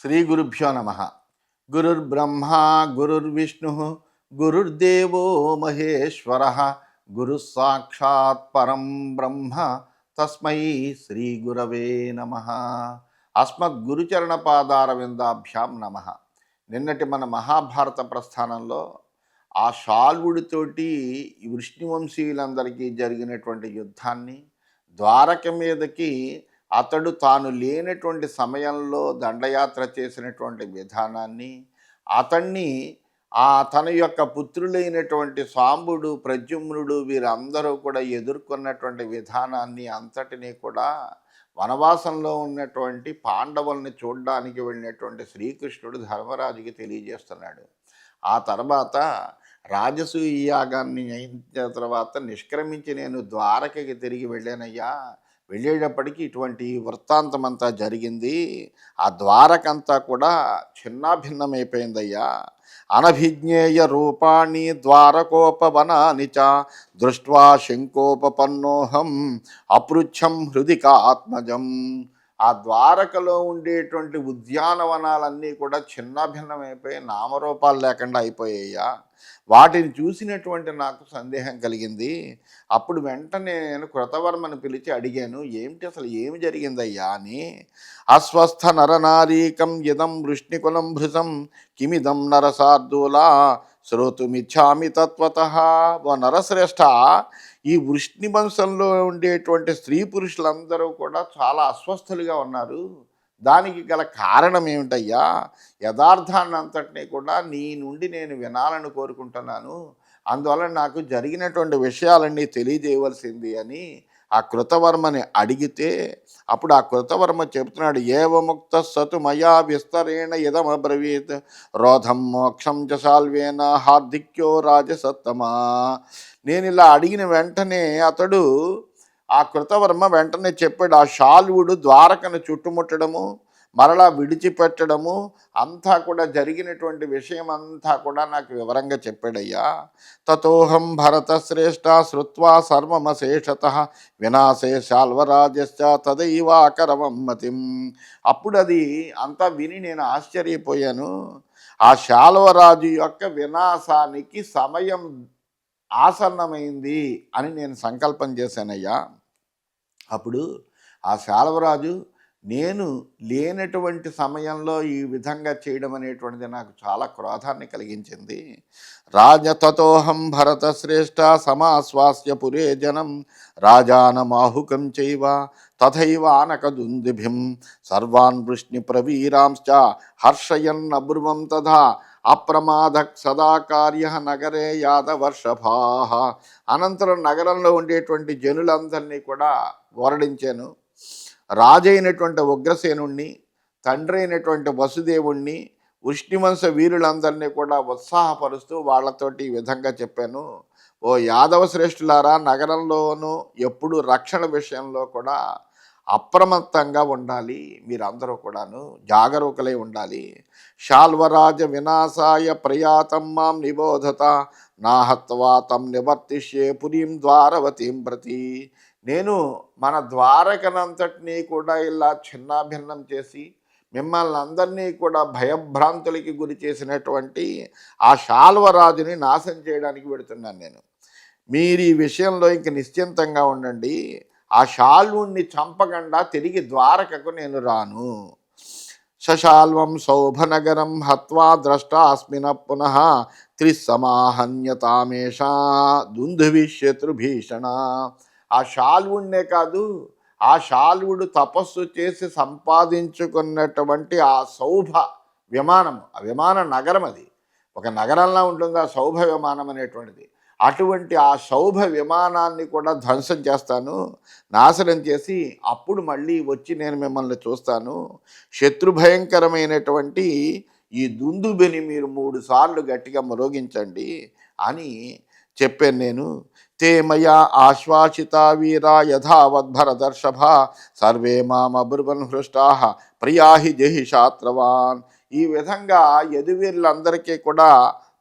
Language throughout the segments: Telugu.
శ్రీ గురుభ్యో నమ. గురుర్బ్రహ్మ గురుర్విష్ణు గురుర్దేవో మహేశ్వర గురు సాక్షాత్ పరం బ్రహ్మ తస్మై శ్రీ గురవే నమ. అస్మద్గురుచరణ పాదారవిందాభ్యాం నమ. నిన్నటి మన మహాభారత ప్రస్థానంలో ఆ శాల్వుడితోటి వృష్ణివంశీయులందరికీ జరిగినటువంటి యుద్ధాన్ని, ద్వారక మీదకి అతడు తాను లేనటువంటి సమయంలో దండయాత్ర చేసినటువంటి విధానాన్ని, అతన్ని తన యొక్క పుత్రులైనటువంటి సాంబుడు, ప్రద్యుమ్నుడు వీరందరూ కూడా ఎదుర్కొన్నటువంటి విధానాన్ని అంతటినీ కూడా వనవాసంలో ఉన్నటువంటి పాండవుల్ని చూడడానికి వెళ్ళినటువంటి శ్రీకృష్ణుడు ధర్మరాజుకి తెలియజేస్తున్నాడు. ఆ తర్వాత రాజసూయ యాగాన్ని అయిన తర్వాత నిష్క్రమించి నేను ద్వారకకి తిరిగి వెళ్ళానయ్యా. వెళ్ళేటప్పటికి ఇటువంటి వృత్తాంతమంతా జరిగింది. ఆ ద్వారకంతా కూడా చిన్నాభిన్నమైపోయిందయ్యా. అనభిజ్ఞేయ రూపాణి ద్వారకోపవనాని చ దృష్ట్వా శంకోపపన్నోహం అపృచ్ఛం హృదికాత్మజం. ఆ ద్వారకలో ఉండేటువంటి ఉద్యానవనాలన్నీ కూడా చిన్నభిన్నమైపోయి నామరూపాలు లేకుండా అయిపోయాయ్యా. వాటిని చూసినటువంటి నాకు సందేహం కలిగింది. అప్పుడు వెంటనే నేను కృతవర్మని పిలిచి అడిగాను, ఏమిటి అసలు ఏమి జరిగిందయ్యా అని. అస్వస్థ నరనారీకం ఇదం వృష్ణికులం భృశం కిమిదం నరసార్దూలా శ్రోతుమిచ్చామి తత్వతః. ఓ నరశ్రేష్ఠ, ఈ వృష్ణి వంశంలో ఉండేటువంటి స్త్రీ పురుషులందరూ కూడా చాలా అస్వస్థులుగా ఉన్నారు. దానికి గల కారణం ఏమిటయ్యా? యథార్థాన్ని అంతటినీ కూడా నీ నుండి నేను వినాలని కోరుకుంటున్నాను. అందువల్ల నాకు జరిగినటువంటి విషయాలన్నీ తెలియజేయవలసింది అని ఆ కృతవర్మని అడిగితే, అప్పుడు ఆ కృతవర్మ చెబుతున్నాడు, ఏవముక్త సతు మయా విస్తరేణ ఇదమబ్రవీత్ రోధం మోక్షం చ సాల్వేన హార్దిక్యో రాజసత్తమా. నేను ఇలా అడిగిన వెంటనే అతడు, ఆ కృతవర్మ వెంటనే చెప్పాడు, ఆ శాల్వుడు ద్వారకను చుట్టుముట్టడము, మరలా విడిచిపెట్టడము అంతా కూడా జరిగినటువంటి విషయం అంతా కూడా నాకు వివరంగా చెప్పాడయ్యా. తతోహం భరతశ్రేష్ఠ శ్రుత్వా సర్వమశేషతః వినాశే శాల్వరాజశ్చ తదైవాకరవం మతిం. అప్పుడు అది అంతా విని నేను ఆశ్చర్యపోయాను. ఆ శాల్వరాజు యొక్క వినాశానికి సమయం ఆసన్నమైంది అని నేను సంకల్పం చేశానయ్యా. అప్పుడు ఆ శాల్వరాజు నేను లేనటువంటి సమయంలో ఈ విధంగా చేయడం అనేటువంటిది నాకు చాలా క్రోధాన్ని కలిగించింది. రాజతతోహం భరతశ్రేష్ఠ సమాశ్వాస్య పురే జనం రాజానమాహుకం చైవ తథైవ ఆనకదుందుభిం సర్వాన్ వృష్ణి ప్రవీరాంశ్చ హర్షయన్ అబ్రువం తథా అప్రమాదక్ సదా కార్య నగరే యాదవర్షభా. అనంతరం నగరంలో ఉండేటువంటి జనులందరినీ కూడా ఓరడించాను. రాజైనటువంటి ఉగ్రసేనుణ్ణి, తండ్రి అయినటువంటి వసుదేవుణ్ణి, వృష్ణివంశ వీరులందరినీ కూడా ఉత్సాహపరుస్తూ వాళ్ళతోటి ఈ విధంగా చెప్పాను, ఓ యాదవ శ్రేష్ఠులారా, నగరంలోనూ ఎప్పుడు రక్షణ విషయంలో కూడా అప్రమత్తంగా ఉండాలి. మీరందరూ కూడాను జాగరూకులై ఉండాలి. శాల్వరాజ వినాశాయ ప్రయాతం మాం నిబోధత నాహత్వా తం నివర్తిష్యే పురీం ద్వారవతీం ప్రతి. నేను మన ద్వారకనంతటినీ కూడా ఇలా చిన్నాభిన్నం చేసి మిమ్మల్ని అందరినీ కూడా భయభ్రాంతులకి గురి చేసినటువంటి ఆ శాల్వరాజుని నాశనం చేయడానికి పెడుతున్నాను నేను. మీరు ఈ విషయంలో ఇంక నిశ్చింతంగా ఉండండి. ఆ శాల్వుణ్ణి చంపకుండా తిరిగి ద్వారకకు నేను రాను. సశాల్వం శోభనగరం హత్వా ద్రష్టాస్మిన పునః త్రిసమాహన్యతామేషా దుందువిశత్రుభీషణ. ఆ శాల్వుణ్ణే కాదు, ఆ శాల్వుడు తపస్సు చేసి సంపాదించుకున్నటువంటి ఆ సౌభ విమానం, ఆ విమాన నగరం, అది ఒక నగరంలా ఉంటుంది ఆ సౌభ విమానం అనేటువంటిది. అటువంటి ఆ సౌభ విమానాన్ని కూడా ధ్వంసం చేస్తాను, నాశనం చేసి అప్పుడు మళ్ళీ వచ్చి నేను మిమ్మల్ని చూస్తాను. శత్రుభయంకరమైనటువంటి ఈ దుందుబిని మీరు 3 సార్లు గట్టిగా మ్రోగించండి అని చెప్పాను నేను. తే మయా ఆశ్వాసితా వీరా యథావద్భరదర్షభ సర్వే మామబ్రువన్ హృష్టా ప్రియాహి జహి శాత్రవాన్. ఈ విధంగా యదువీరులందరికీ కూడా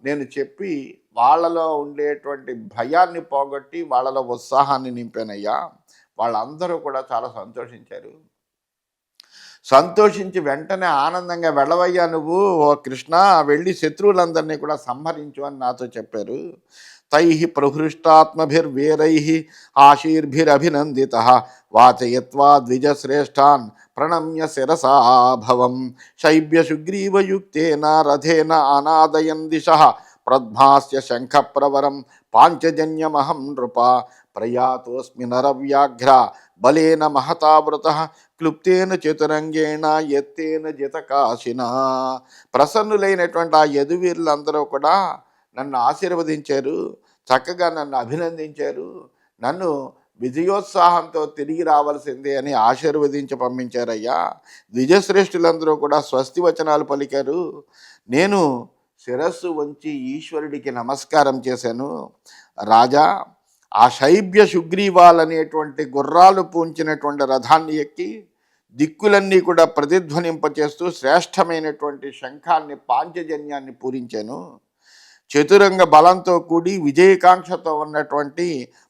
నేను చెప్పి వాళ్ళలో ఉండేటువంటి భయాన్ని పోగొట్టి వాళ్ళలో ఉత్సాహాన్ని నింపానయ్యా. వాళ్ళందరూ కూడా చాలా సంతోషించారు. సంతోషించి వెంటనే ఆనందంగా వెళ్ళవయ్యా నువ్వు ఓ కృష్ణ, వెళ్ళి శత్రువులందరినీ కూడా సంహరించు అని నాతో చెప్పారు. తై ప్రహృష్టాత్మభిర్వీరై ఆశీర్భిరభినందిత వాచయత్వా ద్విజశ్రేష్టాన్ ప్రణమ్య శిరసా భవం శైబ్యశుగ్రీవయుక్తేన రథేన అనాదయన్ దిశ ప్రద్భాస్య శంఖప్రవరం పాంచజన్యమహం నృప ప్రయాతోస్మి నరవ్యాఘ్ర బలేన మహతావృత క్లుప్తేన చతురంగేణ ఎత్తేన జితకాశిన. ప్రసన్నులైనటువంటి ఆ యదువీరులందరూ కూడా నన్ను ఆశీర్వదించారు, చక్కగా నన్ను అభినందించారు, నన్ను విజయోత్సాహంతో తిరిగి రావాల్సిందే అని ఆశీర్వదించి పంపించారయ్యా. ద్విజశ్రేష్ఠులందరూ కూడా స్వస్తి వచనాలు పలికారు. నేను శిరస్సు వంచి ఈశ్వరుడికి నమస్కారం చేశాను. రాజా, ఆ శైబ్య శుగ్రీవాలనేటువంటి గుర్రాలు పూంచినటువంటి రథాన్ని ఎక్కి దిక్కులన్నీ కూడా ప్రతిధ్వనింపచేస్తూ శ్రేష్టమైనటువంటి శంఖాన్ని పాంచజన్యాన్ని పూరించాను. చతురంగ బలంతో కూడి విజయకాంక్షతో ఉన్నటువంటి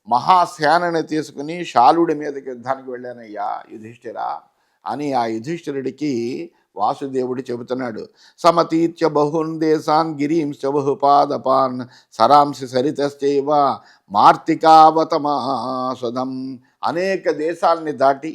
మహాసేనని తీసుకుని శాలుడి మీదకి యుద్ధానికి వెళ్ళానయ్యా యుధిష్ఠిరా అని ఆ యుధిష్ఠిరుడికి వాసుదేవుడు చెబుతున్నాడు. సమతీత్య బహున్ దేశాన్ గిరీంశ్చ బహుపాదపాన్ సరాంసి సరితశ్చైవ మార్తికావతమాసుదం. అనేక దేశాలని దాటి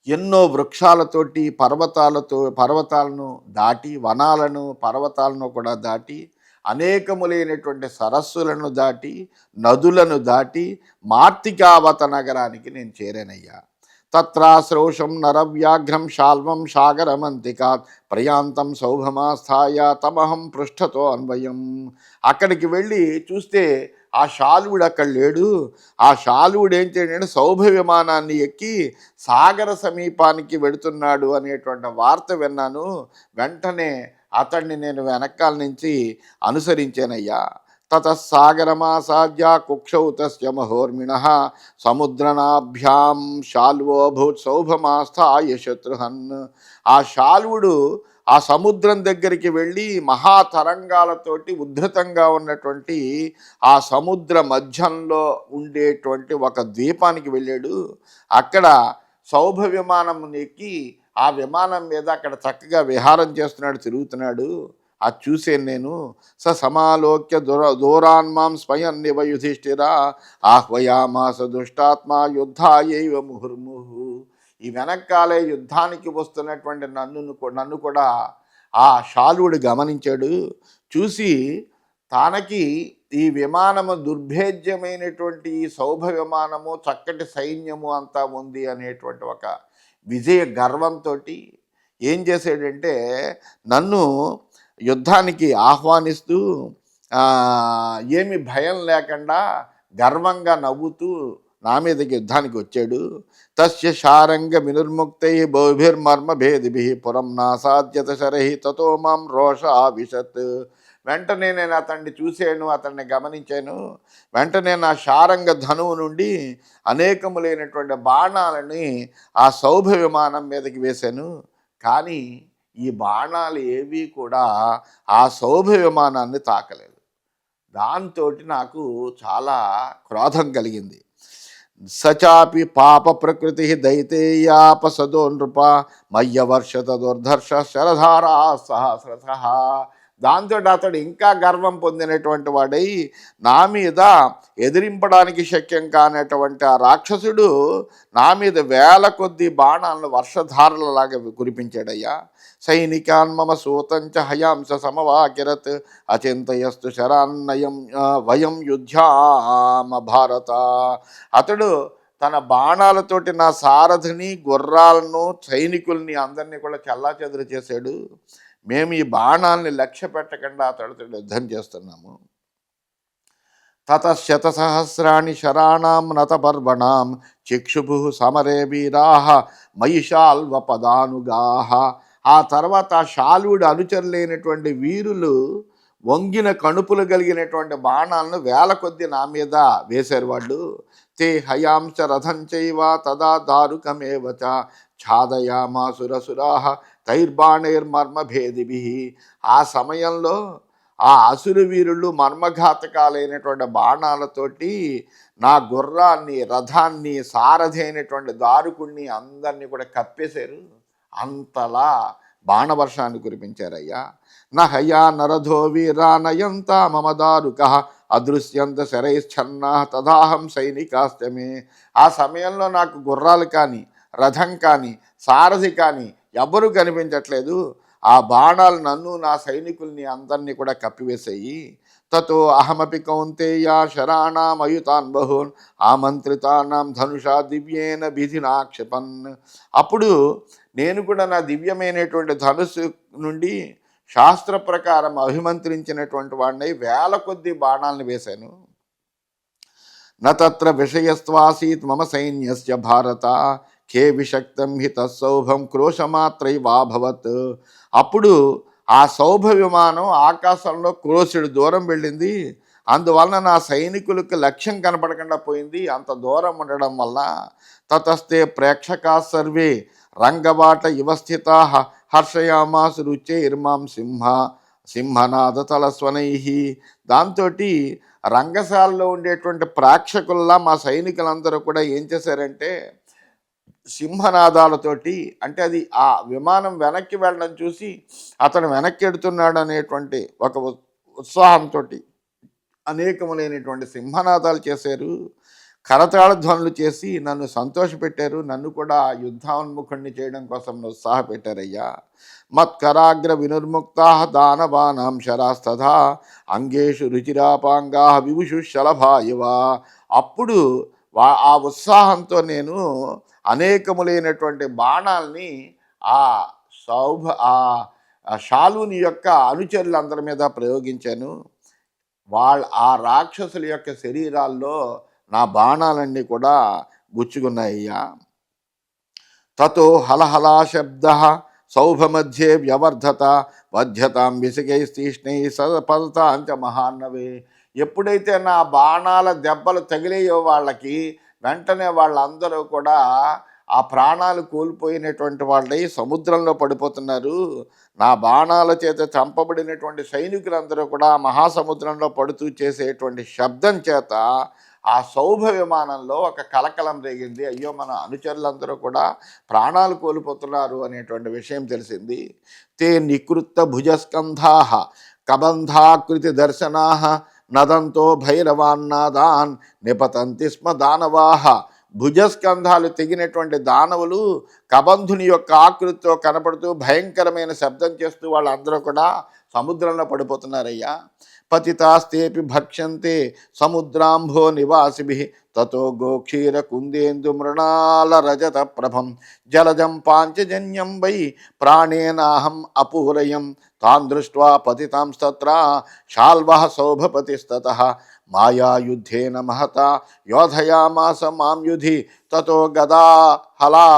ఎన్నో వృక్షాలతోటి పర్వతాలను దాటి వనాలను పర్వతాలను కూడా దాటి అనేకములైనటువంటి సరస్సులను దాటి నదులను దాటి మార్తికావత నగరానికి నేను చేరానయ్యా. తత్రాశ్రోషం నరవ్యాఘ్రం శాల్వం సాగరమంతికాత్ ప్రయాంతం సౌభమాస్థాయ తమహం పృష్ఠతో అన్వయం. అక్కడికి వెళ్ళి చూస్తే ఆ శాలువుడు అక్కడ లేడు. ఆ శాలువుడు ఏం చేయడంటే సౌభ విమానాన్ని ఎక్కి సాగర సమీపానికి వెడుతున్నాడు అనేటువంటి వార్త విన్నాను. వెంటనే అతన్ని నేను వెనకాల నుంచి అనుసరించానయ్యా. తతసాగరమాసాద్య కుక్షౌ తస్య మహోర్మిణ సముద్రనాభ్యాం శాల్వోభూత్ సౌభమాస్థాయ శత్రుహన్. ఆ శాల్వుడు ఆ సముద్రం దగ్గరికి వెళ్ళి మహాతరంగాలతోటి ఉద్ధృతంగా ఉన్నటువంటి ఆ సముద్ర మధ్యంలో ఉండేటువంటి ఒక ద్వీపానికి వెళ్ళాడు. అక్కడ సౌభ విమానం ఎక్కి ఆ విమానం మీద అక్కడ చక్కగా విహారం చేస్తున్నాడు, తిరుగుతున్నాడు. అది చూసాను నేను. సమాలోక్య దూరాన్మాం స్వయం నివ యుధిష్ఠిరా ఆహ్వయామాస దుష్టాత్మ యుద్ధాయైవ ముహుర్ముహు. ఈ వెనకాలే యుద్ధానికి వస్తున్నటువంటి నన్ను కూడా ఆ శాలువుడు గమనించాడు. చూసి తనకి ఈ విమానము దుర్భేద్యమైనటువంటి ఈ సౌభ విమానము చక్కటి సైన్యము అంతా ఉంది అనేటువంటి ఒక విజయ గర్వంతో ఏం చేశాడంటే నన్ను యుద్ధానికి ఆహ్వానిస్తూ ఏమి భయం లేకుండా గర్వంగా నవ్వుతూ నా మీదకి యుద్ధానికి వచ్చాడు. తస్య శారంగ వినుర్ముక్తై బహుభిర్మర్మభేదిభి పురం నాసాధ్యత శరహి తతో మాం రోష ఆవిశత్. వెంటనే నేను అతన్ని చూశాను, అతన్ని గమనించాను. వెంటనే నా శారంగ ధనువు నుండి అనేకములైనటువంటి బాణాలని ఆ సౌభ విమానం మీదకి వేశాను. కానీ ఈ బాణాలు ఏవి కూడా ఆ సౌభ విమానాన్ని తాకలేదు. దాంతో నాకు చాలా క్రోధం కలిగింది. సచాపి పాప ప్రకృతి దైతేయాపసదో నృప మయ్యవర్షత దుర్ధర్ష శరధారా సహస్రశ. దాంతో అతడు ఇంకా గర్వం పొందినటువంటి వాడై నా మీద ఎదిరింపడానికి శక్యం కానటువంటి ఆ రాక్షసుడు నా మీద వేల కొద్ది బాణాలను వర్షధారలలాగా కురిపించాడయ్యా. సైనికాన్ మమ సూతంచ హయాంస సమవాకిరత్ అచింతయస్తు శరాన్నయం వయం యుద్ధ్యామ భారత. అతడు తన బాణాలతోటి నా సారథిని గుర్రాలను సైనికుల్ని అందరినీ కూడా చెల్లాచెదురు చేశాడు. మేము ఈ బాణాలని లక్ష్య పెట్టకుండా అతడితో యుద్ధం చేస్తున్నాము. తతశతసహస్రాణి శరాణాం నతపర్వణాం చిక్షుభు సమరే వీరాహ మహిషాల్వపదానుగాహ. ఆ తర్వాత శాలువుడు అనుచరులైనటువంటి వీరులు వంగిన కణుపులు కలిగినటువంటి బాణాలను వేల కొద్ది నా మీద వేశారు వాళ్ళు. తే హయాంశ రథం చైవ తదా దారుకమేవచ ఛాదయామాసురసురాహ తైర్బాణైర్మర్మభేదిభి. ఆ సమయంలో ఆ అసురు వీరులు మర్మఘాతకాలైనటువంటి బాణాలతోటి నా గుర్రాన్ని రథాన్ని సారథి అయినటువంటి దారుకుణ్ణి అందరినీ కూడా కప్పేశారు. అంతలా బాణవర్షాన్ని కురిపించారయ్యా. నహయా నరధో వీరా నయంత మమదారుక అదృశ్యంత శరైశ్చన్నా తదాహం సైనికాస్తమే. ఆ సమయంలో నాకు గుర్రాలు కానీ, రథం కానీ, సారథి కానీ ఎవ్వరూ కనిపించట్లేదు. ఆ బాణాలు నన్ను, నా సైనికుల్ని అందరినీ కూడా కప్పివేసేయి. తతో అహమపి కౌంతేయ శరాణామయుతాన్ బహూన్ ఆమంత్రితానాం ధనుషా దివ్యేన విధినా క్షిపన్. అప్పుడు నేను కూడా నా దివ్యమైనటువంటి ధనుస్సు నుండి శాస్త్ర ప్రకారం అభిమంత్రించినటువంటి వాడిని వేల కొద్ది బాణాలను వేశాను. నత్ర విషయస్వాసీత్ మమ సైన్యస్య భారత ఖే విషక్తం హి తత్సౌభం క్రోశమాత్రైవాభవత్. అప్పుడు ఆ సౌభ విమానం ఆకాశంలో క్రోశుడు దూరం వెళ్ళింది. అందువలన నా సైనికులకు లక్ష్యం కనపడకుండా పోయింది, అంత దూరం ఉండడం వల్ల. తతస్తే ప్రేక్షకా సర్వే రంగబాట ఇవస్థితా హర్షయామాసు రుచే ఇర్మాం సింహనాద తలస్వనై. దాంతో రంగశాలలో ఉండేటువంటి ప్రేక్షకుల్లా మా సైనికులందరూ కూడా ఏం చేశారంటే సింహనాదాలతోటి, అంటే అది ఆ విమానం వెనక్కి వెళ్ళడం చూసి అతను వెనక్కి ఎడుతున్నాడు అనేటువంటి ఒక ఉత్సాహంతో అనేకములైనటువంటి సింహనాదాలు చేశారు, కరతాళ ధ్వనులు చేసి నన్ను సంతోషపెట్టారు. నన్ను కూడా యుద్ధాన్ముఖుణ్ణి చేయడం కోసం ఉత్సాహపెట్టారయ్యా. మత్కరాగ్ర వినుర్ముక్తా దానవానాం శరాస్తథా అంగేషు రుచిరాపాంగా విభుషు శలభాయవా. అప్పుడు ఆ ఉత్సాహంతో నేను అనేకములైనటువంటి బాణాల్ని ఆ ఆ శాలుని యొక్క అనుచరులందరి మీద ప్రయోగించాను. ఆ రాక్షసుల యొక్క శరీరాల్లో నా బాణాలన్నీ కూడా గుచ్చుకున్నాయ్యా. తతో హలహలా శబ్ద సౌభ మధ్యే వ్యవర్ధత వధ్యతాం విసిగైస్తీష్ణై సదపదతాంచ మహాన్నవే. ఎప్పుడైతే నా బాణాల దెబ్బలు తగిలేయో వాళ్ళకి, వెంటనే వాళ్ళందరూ కూడా ఆ ప్రాణాలు కోల్పోయినటువంటి వాళ్ళై సముద్రంలో పడిపోతున్నారు. నా బాణాల చేత చంపబడినటువంటి సైనికులందరూ కూడా మహాసముద్రంలో పడుతూ చేసేటువంటి శబ్దం చేత ఆ సౌభ విమానంలో ఒక కలకలం రేగింది. అయ్యో, మన అనుచరులందరూ కూడా ప్రాణాలు కోల్పోతున్నారు అనేటువంటి విషయం తెలిసింది. తే నికృత్త భుజస్కంధా కబంధాకృతి దర్శనా నదంతో భైరవాన్నాదాన్ నిపతంతి స్మ దానవాహ. భుజస్కంధాలు తెగినటువంటి దానవులు కబంధుని యొక్క ఆకృతితో కనపడుతూ భయంకరమైన శబ్దం చేస్తూ వాళ్ళందరూ కూడా సముద్రంలో పడిపోతున్నారయ్యా. పతితాస్తేపి భక్ష్యంతే సముద్రాంభో నివాసిభి తతో గోక్షీర కుందేందు మృణాల రజత ప్రభం జలజం పాంచజన్యం వై ప్రాణేనాహం అపూరయం తాన్ దృష్ట్వా పతితాంస్తత్ర శాల్వః సౌభపతిస్తతః మాయాయుద్ధేన మహతా యోధయామాస మాం యుధి తతో గదా హలా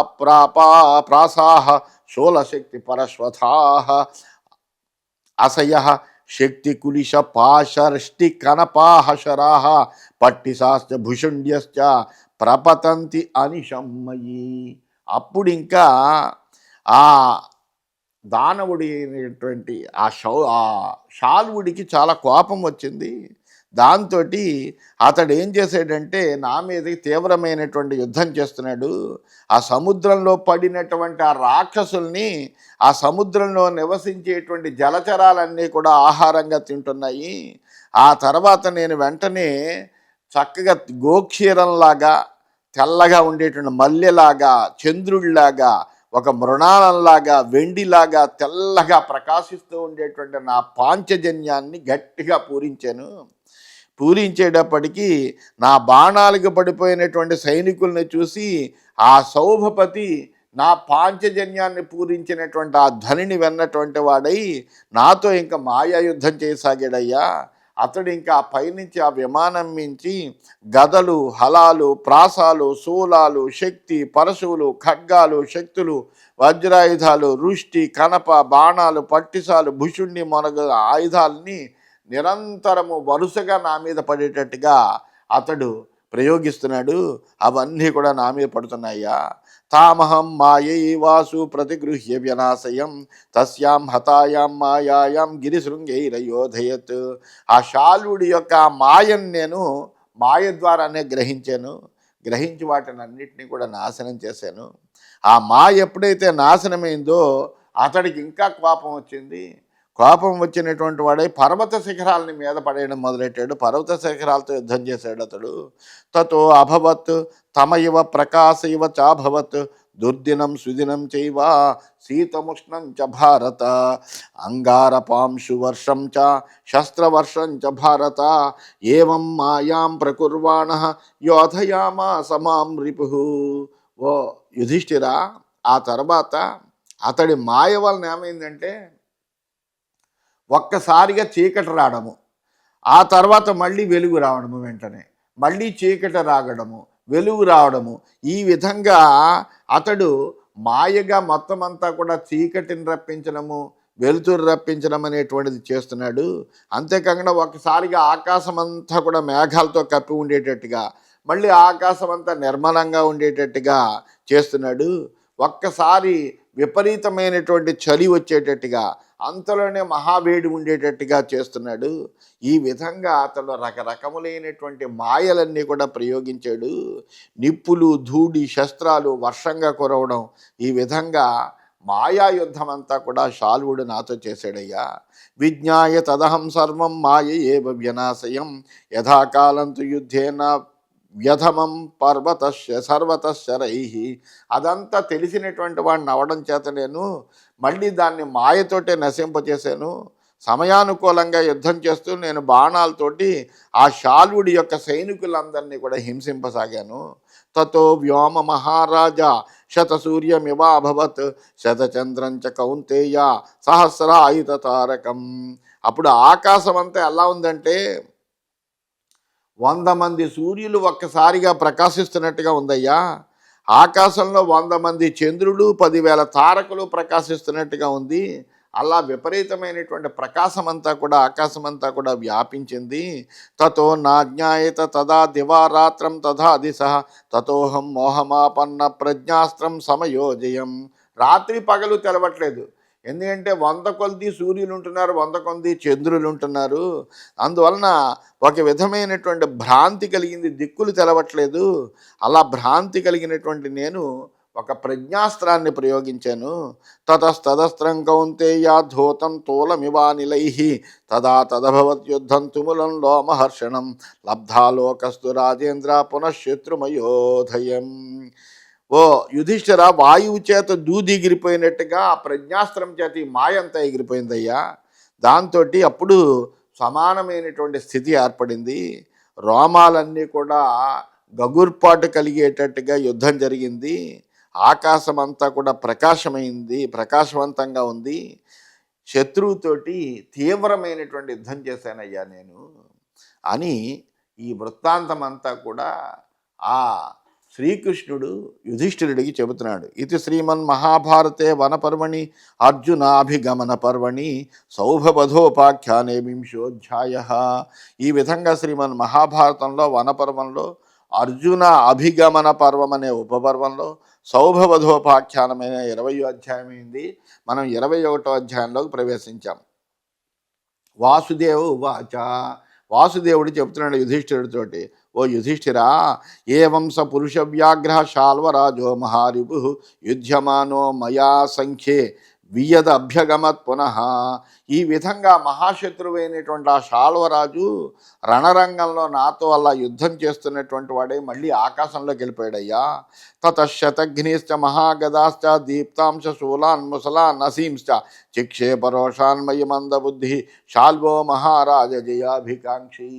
ప్రాసాః శూలశక్తి పరశ్వథాః అసయః శక్తి కులిశ పాశర్ష్టి కనపాహ శరాః పట్టిశాశ్చ భుషుండ్యశ్చ ప్రపతంతి అనిశమ్మయి. అప్పుడు ఇంకా ఆ దానవుడి అయినటువంటి ఆ శాల్వుడికి చాలా కోపం వచ్చింది. దాంతో అతడు ఏం చేశాడంటే నా మీదకి తీవ్రమైనటువంటి యుద్ధం చేస్తున్నాడు. ఆ సముద్రంలో పడినటువంటి ఆ రాక్షసుల్ని, ఆ సముద్రంలో నివసించేటువంటి జలచరాలన్నీ కూడా ఆహారంగా తింటున్నాయి. ఆ తర్వాత నేను వెంటనే చక్కగా గోక్షీరంలాగా, తెల్లగా ఉండేటువంటి మల్లెలాగా, చంద్రుడిలాగా, ఒక మృణాలంలాగా, వెండిలాగా తెల్లగా ప్రకాశిస్తూ ఉండేటువంటి నా పాంచజన్యాన్ని గట్టిగా పూరించేటప్పటికీ నా బాణాలకు పడిపోయినటువంటి సైనికుల్ని చూసి ఆ సౌభపతి నా పాంచజన్యాన్ని పూరించినటువంటి ఆ ధ్వనిని విన్నటువంటి వాడై నాతో ఇంకా మాయాయుద్ధం చేయసాగాడయ్యా. అతడు ఇంకా పైనుంచి ఆ విమానం మించి గదలు, హలాలు, ప్రాసాలు, శూలాలు, శక్తి, పరశువులు, ఖడ్గాలు, శక్తులు, వజ్రాయుధాలు, రుష్టి, కనప, బాణాలు, పట్టిసాలు, భుషుణ్ణి మొనగ ఆయుధాలని నిరంతరము వరుసగా నా మీద పడేటట్టుగా అతడు ప్రయోగిస్తున్నాడు. అవన్నీ కూడా నా మీద పడుతున్నాయ్యా. తామహం మాయైవాసు ప్రతిగృహ్య వ్యనాశయం తస్యాం హతాయాం మాయాయాం గిరిశృంగైరయోధయత్. ఆ శాల్వుడి యొక్క మాయను నేను మాయ ద్వారానే గ్రహించాను. గ్రహించి వాటిని అన్నిటినీ కూడా నాశనం చేశాను. ఆ ఎప్పుడైతే నాశనమైందో అతడికి ఇంకా కోపం వచ్చింది. కోపం వచ్చినటువంటి వాడై పర్వత శిఖరాలని మీద పడేయడం మొదలెట్టాడు. పర్వత శిఖరాలతో యుద్ధం చేశాడు అతడు. తతో అభవత్ తమ ఇవ ప్రకాశ ఇవ చాభవత్ దుర్దినం సుదినం చైవ శీతముష్ణం చ భారత అంగారపాంశు వర్షం చ శస్త్రవర్షం చ భారత ఏవం మాయాం ప్రకుర్వాణ యోధయామా సమాం రిపు. ఓ యుధిష్ఠిరా, ఆ తర్వాత అతడి మాయ వలన ఏమైందంటే ఒక్కసారిగా చీకటి రావడము, ఆ తర్వాత మళ్ళీ వెలుగు రావడము, వెంటనే మళ్ళీ చీకటి రాగడము, వెలుగు రావడము, ఈ విధంగా అతడు మాయగా మొత్తం అంతా కూడా చీకటిని రప్పించడము, వెలుతురు రప్పించడం అనేటువంటిది చేస్తున్నాడు. అంతేకాకుండా ఒకసారిగా ఆకాశం అంతా కూడా మేఘాలతో కప్పి ఉండేటట్టుగా, మళ్ళీ ఆకాశం అంతా నిర్మలంగా ఉండేటట్టుగా చేస్తున్నాడు. ఒక్కసారి విపరీతమైనటువంటి చలి వచ్చేటట్టుగా, అంతలోనే మహావేడి ఉండేటట్టుగా చేస్తున్నాడు. ఈ విధంగా అతను రకరకములైనటువంటి మాయలన్నీ కూడా ప్రయోగించాడు. నిప్పులు, ధూళి, శస్త్రాలు వర్షంగా కురవడం, ఈ విధంగా మాయాయుద్ధం అంతా కూడా శాల్వుడు నాతో చేశాడయ్యా. విజ్ఞాయ తదహం సర్వం మాయ ఏవ వ్యనాశయం యథాకాలంతు యుద్ధేన వ్యధమం పర్వతస్య సర్వతశరై. అదంతా తెలిసినటువంటి వాడిని అవడం చేత నేను మళ్ళీ దాన్ని మాయతోటే నశింపచేశాను. సమయానుకూలంగా యుద్ధం చేస్తూ నేను బాణాలతోటి ఆ శాల్వుడి యొక్క సైనికులందరినీ కూడా హింసింపసాగాను. తతో వ్యోమ మహారాజా శతసూర్యమివాభవత్ శతచంద్రం చ కౌంతేయ సహస్రాయుధ తారకం. అప్పుడు ఆకాశం అంతా ఎలా ఉందంటే 100 మంది సూర్యులు ఒక్కసారిగా ప్రకాశిస్తున్నట్టుగా ఉందయ్యా. ఆకాశంలో 100 మంది చంద్రులు, 10,000 తారకులు ప్రకాశిస్తున్నట్టుగా ఉంది. అలా విపరీతమైనటువంటి ప్రకాశం అంతా కూడా ఆకాశం అంతా కూడా వ్యాపించింది. తతో నాజ్ఞాయత తదా దివారాత్రం తథా దిశ తతోహం మోహమాపన్న ప్రజ్ఞాస్త్రం సమయోజయం. రాత్రి పగలు తెలవట్లేదు, ఎందుకంటే 100 కొలది సూర్యులు ఉంటున్నారు, 100 కొలది చంద్రులు ఉంటున్నారు. అందువలన ఒక విధమైనటువంటి భ్రాంతి కలిగింది, దిక్కులు తెలవట్లేదు. అలా భ్రాంతి కలిగినటువంటి నేను ఒక ప్రజ్ఞాస్త్రాన్ని ప్రయోగించాను. తతస్తదస్త్రం కౌంతేయ ధూతం తూలమివానిలై తదా తదభవద్యుద్ధం తుములం లోమహర్షణం లబ్ధాలోకస్తు రాజేంద్ర పునఃశత్రుమయోధయం. ఓ యుధిష్ఠిర, వాయువు చేత దూది ఎగిరిపోయినట్టుగా ఆ ప్రజ్ఞాస్త్రం చేత ఈ మాయంతా ఎగిరిపోయిందయ్యా. దాంతో అప్పుడు సమానమైనటువంటి స్థితి ఏర్పడింది. రోమాలన్నీ కూడా గగుర్పాటు కలిగేటట్టుగా యుద్ధం జరిగింది. ఆకాశం అంతా కూడా ప్రకాశవంతంగా ఉంది. శత్రువుతోటి తీవ్రమైనటువంటి యుద్ధం చేశానయ్యా నేను అని ఈ వృత్తాంతం అంతా కూడా ఆ శ్రీకృష్ణుడు యుధిష్ఠిరుడికి చెబుతున్నాడు. ఇది శ్రీమన్ మహాభారతే వనపర్వణి అర్జునాభిగమన పర్వణి సౌభవధోపాఖ్యానే వింశోధ్యాయ. ఈ విధంగా శ్రీమన్ మహాభారతంలో వనపర్వంలో అర్జున అభిగమన పర్వం అనే ఉపపర్వంలో సౌభవధోపాఖ్యానమైన 20వ అధ్యాయమైంది. మనం 21వ అధ్యాయంలోకి ప్రవేశించాం. వాసుదేవ ఉవాచ. వాసుదేవుడు చెబుతున్నాడు యుధిష్ఠిరుడితోటి, ఓ యుధిష్ఠిరా, ఏవం స పురుష వ్యాఘ్ర శాల్వరాజో మహారిపు యుధ్యమానో మయా సంఖ్యే వియద అభ్యగమత్ పునః. ఈ విధంగా మహాశత్రువైనటువంటి ఆ శాల్వరాజు రణరంగంలో నాతో అలా యుద్ధం చేస్తున్నటువంటి వాడే మళ్ళీ ఆకాశంలోకి వెళ్ళిపోయాడయ్యా. తతశతఘ్నిశ్చ మహాగదాశ్చ దీప్తాంశ శూలాన్ ముసలాన్ నసీంశ్చ చిక్షేపరోషాన్మయి మందబుద్ధి శాల్వో మహారాజ జయాభికాంక్షి.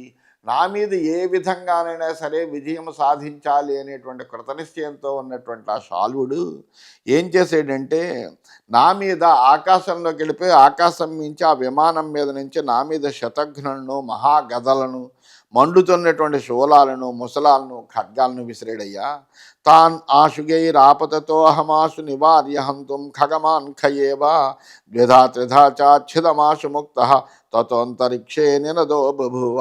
నా మీద ఏ విధంగానైనా సరే విజయం సాధించాలి అనేటువంటి కృతనిశ్చయంతో ఉన్నటువంటి ఆ శాల్వుడు ఏం చేసాడంటే, నా మీద ఆకాశంలోకి వెళ్ళిపోయి ఆకాశం నుంచి ఆ విమానం మీద నుంచి నా మీద శతఘ్నులను, మహాగదలను, మండుతున్నటువంటి శూలాలను, ముసలాలను, ఖడ్గాలను విసిరాడయ్యా. తాన్ ఆశుగైరాపతతో అహమాశు నివార్య హంతుం ఖగమాన్ ఖయేవా ద్విధా త్రిధా చాచ్ఛిదమాశు ముక్త తతోంతరిక్షే నినదో బభూవ.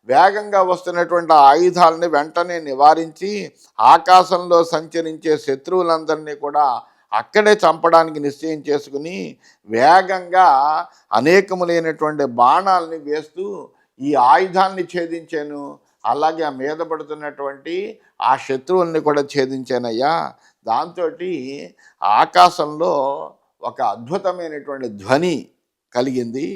వేగంగా వస్తున్నటువంటి ఆయుధాలని వెంటనే నివారించి ఆకాశంలో సంచరించే శత్రువులందరినీ కూడా అక్కడే చంపడానికి నిశ్చయం చేసుకుని వేగంగా అనేకములైనటువంటి బాణాలని వేస్తూ ఈ ఆయుధాన్ని ఛేదించాను. అలాగే ఆ మీద పడుతున్నటువంటి ఆ శత్రువుల్ని కూడా ఛేదించానయ్యా. దాంతో ఆకాశంలో ఒక అద్భుతమైనటువంటి ధ్వని కలిగింది.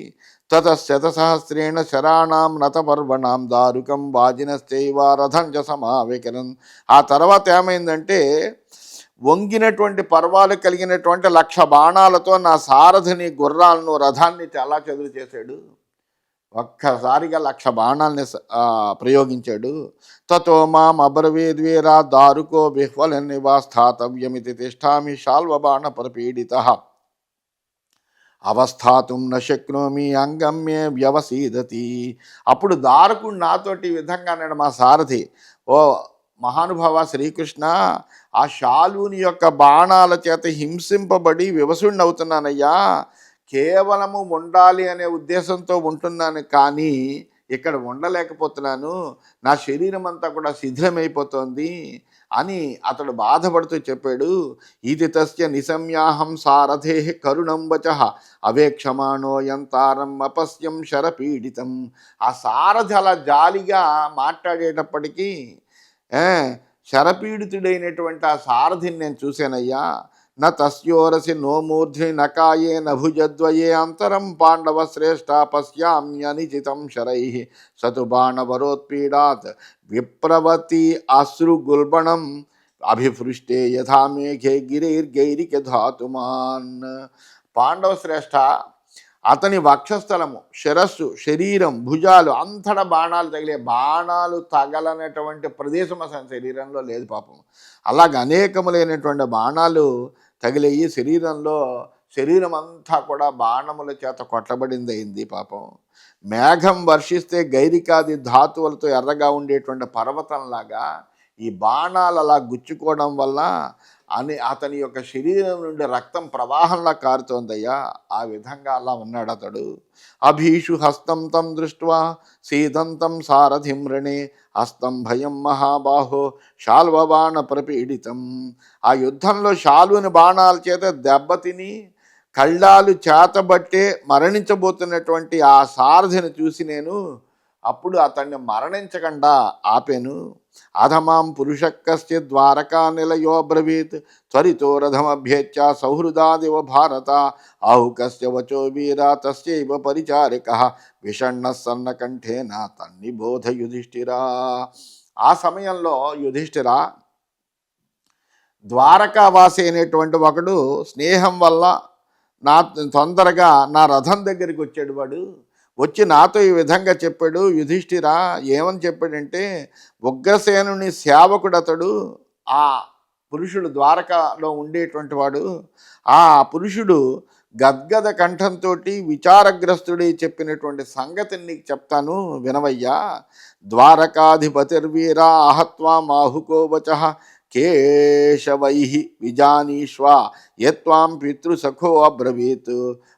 తతశతసహస్రేణ శరాణం నతపర్వణాం దారుకం వాజినశ్చైవ రథంచ సమావేకరన్. ఆ తర్వాత ఏమైందంటే వంగినటువంటి పర్వాలు కలిగినటువంటి 1,00,000 బాణాలతో నా సారథిని, గుర్రాలను, రథాన్ని చాలా చెదురు చేశాడు. ఒక్కసారిగా 1,00,000 బాణాలని ప్రయోగించాడు. తతో మాం అబ్రవీద్వీరా దారుకో బిహ్వలన్నివా స్థాతవ్యమితి తిష్టామి శాల్వబాణ ప్రపీడిత అవస్థాతుం న శక్నోమి అంగమ్యే వ్యవసీదతి. అప్పుడు దారుకుడు నాతోటి ఈ విధంగా అన్నాడు, మా సారథి, ఓ మహానుభావ శ్రీకృష్ణ, ఆ శాలువుని యొక్క బాణాల చేత హింసింపబడి వివసుణ్ణవుతున్నానయ్యా. కేవలము ఉండాలి అనే ఉద్దేశంతో ఉంటున్నాను, కానీ ఇక్కడ ఉండలేకపోతున్నాను. నా శరీరం అంతా కూడా శిథిలమైపోతోంది అని అతడు బాధపడుతూ చెప్పాడు. ఇది తస్య నిశమ్యాహం సారథే కరుణం వచ అవేక్షమాణో యంతారం అపస్యం శరపీడితం. ఆ సారథి అలా జాలిగా మాట్లాడేటప్పటికీ శరపీడితుడైనటువంటి ఆ సారథిని నేను చూశానయ్యా. న తస్యోరసి నో మూర్ధ్ని నకాయే నభుజద్వయే అంతరం పాండవ శ్రేష్ఠ పశ్యామ్యనిచితం శరై సతు బాణవరోత్పీడాత్ విప్రవతి అశ్రుగుల్బణం అభిపృష్టే యథా మేఘే గిరైర్గైరిక ధాతుమాన్. పాండవ శ్రేష్ఠ, అతని వక్షస్థలము, శిరస్సు, శరీరం, భుజాలు అంతటా బాణాలు తగిలే. బాణాలు తగలనటువంటి ప్రదేశం అసలు శరీరంలో లేదు పాపం. అలాగ అనేకములైనటువంటి బాణాలు తగిలేయి. శరీరం అంతా కూడా బాణముల చేత కొట్టబడిందయింది పాపం. మేఘం వర్షిస్తే గైరికాది ధాతువులతో ఎర్రగా ఉండేటువంటి పర్వతంలాగా ఈ బాణాలు అలా గుచ్చుకోవడం వల్ల అతని యొక్క శరీరం నుండి రక్తం ప్రవాహంలా కారుతోందయ్యా. ఆ విధంగా అలా ఉన్నాడు అతడు. అభీషు హస్తం తం దృష్ట్వా సీదంతం సారథిం రణే హస్తం భయం మహాబాహో శాల్వబాణ ప్రపీడితం. ఆ యుద్ధంలో శాలువుని బాణాల చేత దెబ్బతిని కళ్ళాలు చేతబట్టే మరణించబోతున్నటువంటి ఆ సారథిని చూసి నేను అప్పుడు అతన్ని మరణించకుండా ఆపాను. అధమాం పురుష కశ్చిద్ ద్వారకా నిలయో బ్రవీత్ త్వరితో రథమభ్యేచ్ఛ సౌహృదాదివ భారత ఆహుకస్య వచో వీరా తస్యైవ పరిచారిక విషణ్ణ సన్నకంఠేన తన్నిబోధ యుధిష్ఠిరా. ఆ సమయంలో యుధిష్ఠిరా, ద్వారకావాసి అయినటువంటి ఒకడు స్నేహం వల్ల తొందరగా నా రథం దగ్గరికి వచ్చాడు. వాడు వచ్చి నాతో ఈ విధంగా చెప్పాడు. యుధిష్ఠిరా, ఏమని చెప్పాడంటే, ఉగ్రసేనుని సేవకుడు అతడు. ఆ పురుషుడు ద్వారకలో ఉండేటువంటి వాడు. ఆ పురుషుడు గద్గద కంఠంతో విచారగ్రస్తుడి చెప్పినటువంటి సంగతిని నీకు చెప్తాను వినవయ్యా. ద్వారకాధిపతిర్వీరా ఆహత్వా మాహుకోవచ కేశవై విజానీష్వ యత్వాం పితృసఖో అబ్రవీత్.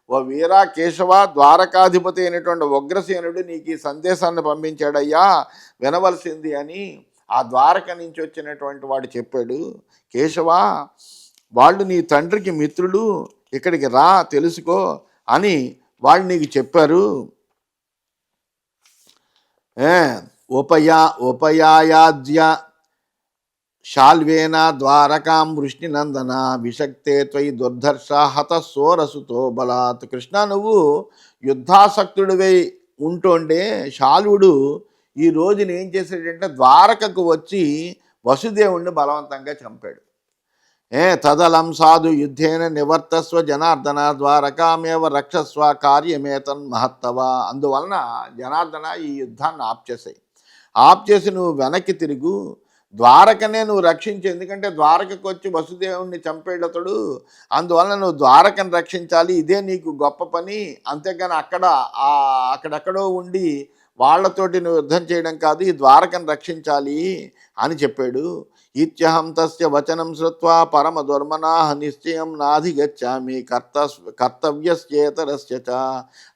ఓ వీరా కేశవ, ద్వారకాధిపతి అయినటువంటి ఉగ్రసేనుడు నీకు ఈ సందేశాన్ని పంపించాడయ్యా, వినవలసింది అని ఆ ద్వారక నుంచి వచ్చినటువంటి వాడు చెప్పాడు. కేశవ, వాళ్ళు నీ తండ్రికి మిత్రులు, ఇక్కడికి రా తెలుసుకో అని వాళ్ళు నీకు చెప్పారు. ఉపయాయాజ్య శాల్వేన ద్వారకాం వృష్ణినందన విషక్తే త్వయి దుర్ధర్ష హత సోరసుతో బలాత్. కృష్ణ, నువ్వు యుద్ధాసక్తుడివై ఉంటుండే శాల్వుడు ఈ రోజున ఏం చేశాడంటే ద్వారకకు వచ్చి వసుదేవుణ్ణి బలవంతంగా చంపాడు. తదలం సాధు యుద్ధేన నివర్తస్వ జనార్దన ద్వారకామేవ రక్షస్వ కార్యమేతన్ మహత్తవ. అందువలన జనార్దన ఈ యుద్ధాన్ని ఆప్ చేసి నువ్వు వెనక్కి తిరుగు, ద్వారకనే నువ్వు రక్షించు. ఎందుకంటే ద్వారకకు వచ్చి వసుదేవుణ్ణి చంపేటతడు, అందువలన నువ్వు ద్వారకను రక్షించాలి. ఇదే నీకు గొప్ప పని. అంతేగాని అక్కడెక్కడో ఉండి వాళ్లతోటి నువ్వు యుద్ధం చేయడం కాదు, ఈ ద్వారకను రక్షించాలి అని చెప్పాడు. ఇత్యహం తస్య వచనం శ్రుత్వా పరమ దుర్మనా నిశ్చయం నాధిగచ్చామి కర్తవ్యస్యేతరస్య చ.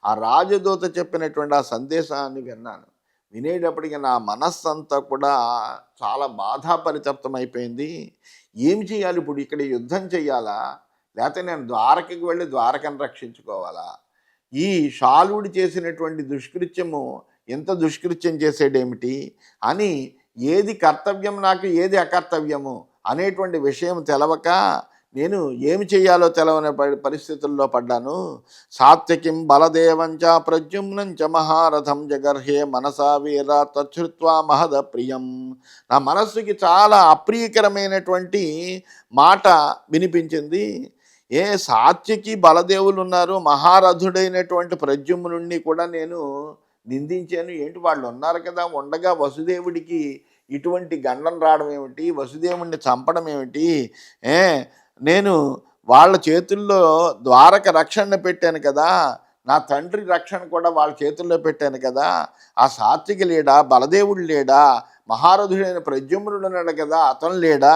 ఆ రాజదూత చెప్పినటువంటి ఆ సందేశాన్ని విన్నాను. వినేటప్పటికీ నా మనస్సంతా కూడా చాలా బాధాపరితప్తమైపోయింది. ఏం చేయాలి ఇప్పుడు? ఇక్కడ యుద్ధం చెయ్యాలా, లేకపోతే నేను ద్వారకకి వెళ్ళి ద్వారకను రక్షించుకోవాలా? ఈ శాల్వుడు చేసినటువంటి దుష్కృత్యము ఇంత దుష్కృత్యం చేసేడేమిటి అని, ఏది కర్తవ్యం నాకు ఏది అకర్తవ్యము అనేటువంటి విషయం తెలవక నేను ఏమి చేయాలో తెలవని పరిస్థితుల్లో పడ్డాను. సాత్వికిం బలదేవంచ ప్రద్యుమ్నంచ మహారథం జగర్హే మనసా వీర తచ్చుత్వా మహద ప్రియం. నా మనస్సుకి చాలా అప్రియకరమైనటువంటి మాట వినిపించింది. సాత్వికి బలదేవులు ఉన్నారు, మహారథుడైనటువంటి ప్రద్యుమ్నుడిని కూడా నేను నిందించాను. ఏంటి వాళ్ళు ఉన్నారు కదా, ఉండగా వసుదేవుడికి ఇటువంటి గండం రావడం ఏమిటి, వసుదేవుడిని చంపడం ఏమిటి, నేను వాళ్ళ చేతుల్లో ద్వారక రక్షణ పెట్టాను కదా, నా తండ్రి రక్షణ కూడా వాళ్ళ చేతుల్లో పెట్టాను కదా, ఆ సాత్విక లేడా, బలదేవుడు లేడా, మహారథుడైన ప్రద్యుమ్నుడు ఉన్నాడు కదా, అతను లేడా,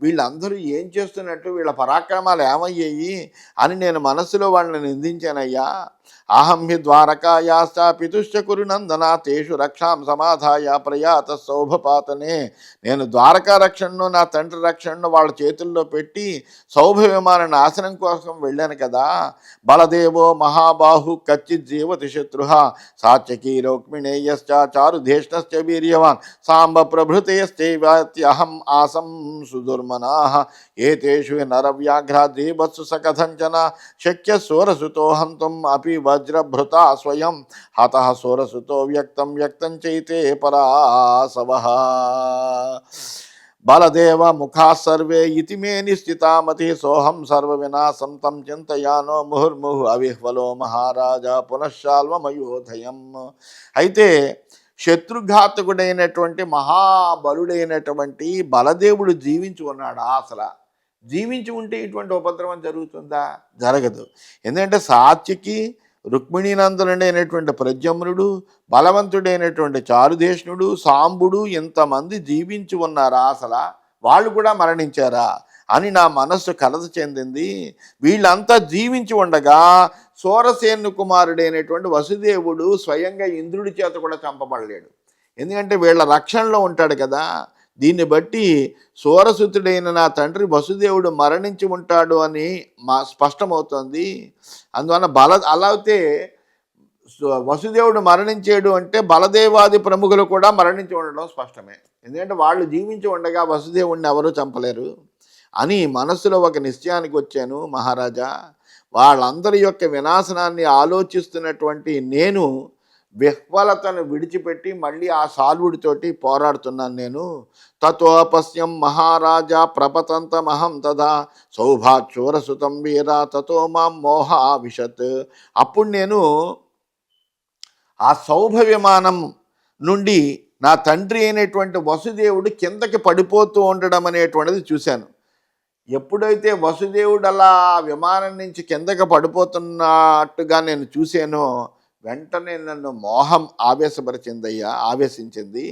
వీళ్ళందరూ ఏం చేస్తున్నట్టు, వీళ్ళ పరాక్రమాలు ఏమయ్యాయి అని నేను మనస్సులో వాళ్ళని నిందించానయ్యా. అహం హి ద్వారకాయాశ్చ పితుశ్చ కురునందన తేషు రక్షాం సమాధాయ ప్రయాత సౌభపాతనే. నేను ద్వారకా రక్షణను, నా తండ్రి రక్షణను వాళ్ళ చేతుల్లో పెట్టి సౌభ విమాన నాశనం కోసం వెళ్ళాను కదా. బలదేవో మహాబాహు కచ్చిత్ జీవతి శత్రు సాత్యకీ రోక్మిణేయశ్చ చారుధేష్ణశ్చ వీర్యవాన్ సాంబ ప్రభృతేశ్చైవాత్యహం ఆసం సుదుర్మనా ఏతేషు నరవ్యాఘ్రాద్రీవత్సు సకథంచన శక్య సోరసుతో హంతుం అపి వజ్రభృత స్వయం హతః సోరసుతో వ్యక్తం వ్యక్తం చైతే పరాసవః. బలదేవ ముఖా సర్వే ఇతి మే నిశ్చితామతి సోహం సర్వ వినాశం తం చింతయానో ముహుర్ముహు అవిహ్వలో మహారాజా పునఃశాల్వమయోధయం. అయితే శత్రుఘాతకుడైనటువంటి మహాబలుడైనటువంటి బలదేవుడు జీవించి ఉన్నాడా? అసలు జీవించి ఉంటే ఇటువంటి ఉపద్రవం జరుగుతుందా? జరగదు. ఎందుకంటే సాత్యకి, రుక్మిణీనందనుడైనటువంటి ప్రద్యుమ్నుడు, బలవంతుడైనటువంటి చారుదేష్ణుడు, సాంబుడు ఇంతమంది జీవించి ఉన్నారా? అసలు వాళ్ళు కూడా మరణించారా అని నా మనస్సు కలత చెందింది. వీళ్ళంతా జీవించి ఉండగా సోరసేను కుమారుడైనటువంటి వసుదేవుడు స్వయంగా ఇంద్రుడి చేత కూడా చంపబడలేడు. ఎందుకంటే వీళ్ళ రక్షణలో ఉంటాడు కదా. దీన్ని బట్టి సోరసుతుడైన నా తండ్రి వసుదేవుడు మరణించి ఉంటాడు అని స్పష్టమవుతోంది. అందువల్ల అలా అయితే వసుదేవుడు మరణించాడు అంటే బలదేవాది ప్రముఖులు కూడా మరణించి ఉండడం స్పష్టమే. ఎందుకంటే వాళ్ళు జీవించి ఉండగా వసుదేవుడిని ఎవరూ చంపలేరు అని మనస్సులో ఒక నిశ్చయానికి వచ్చాను మహారాజా. వాళ్ళందరి యొక్క వినాశనాన్ని ఆలోచిస్తున్నటువంటి నేను విహ్వలతను విడిచిపెట్టి మళ్ళీ ఆ సాల్వుడితోటి పోరాడుతున్నాను నేను. తతోపస్యం మహారాజా ప్రపతంతమహం తదా సౌభాచోరసుతం వీర తతో మాం మోహ విశత్. అప్పుడు నేను ఆ సౌభ విమానం నుండి నా తండ్రి అయినటువంటి వసుదేవుడు కిందకి పడిపోతూ ఉండడం అనేటువంటిది చూశాను. ఎప్పుడైతే వసుదేవుడు అలా విమానం నుంచి కిందకి పడిపోతున్నట్టుగా నేను చూశానో వెంటనే నన్ను మోహం ఆవేశించింది.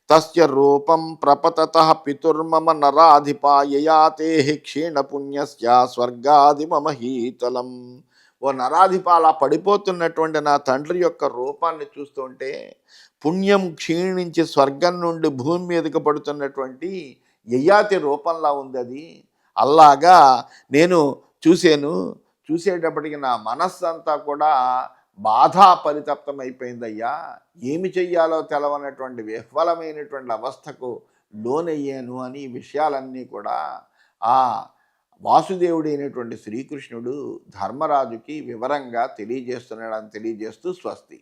తస్య రూపం ప్రపతతః పితుర్మమ నరాధిపాయయాతే క్షీణపుణ్యస్య స్వర్గాది మమ హీతలం. ఓ నరాధిప, అలా పడిపోతున్నటువంటి నా తండ్రి యొక్క రూపాన్ని చూస్తుంటే పుణ్యం క్షీణించి స్వర్గం నుండి భూమి మీదకి పడుతున్నటువంటి యయాతి రూపంలా ఉంది అది. అలాగా నేను చూసేటప్పటికి నా మనస్సు అంతా కూడా బాధా పరితప్తమైపోయిందయ్యా. ఏమి చెయ్యాలో తెలవనటువంటి విహ్వలమైనటువంటి అవస్థకు లోనయ్యాను అని ఈ విషయాలన్నీ కూడా ఆ వాసుదేవుడైనటువంటి శ్రీకృష్ణుడు ధర్మరాజుకి వివరంగా తెలియజేస్తున్నాడని తెలియజేస్తూ స్వస్తి.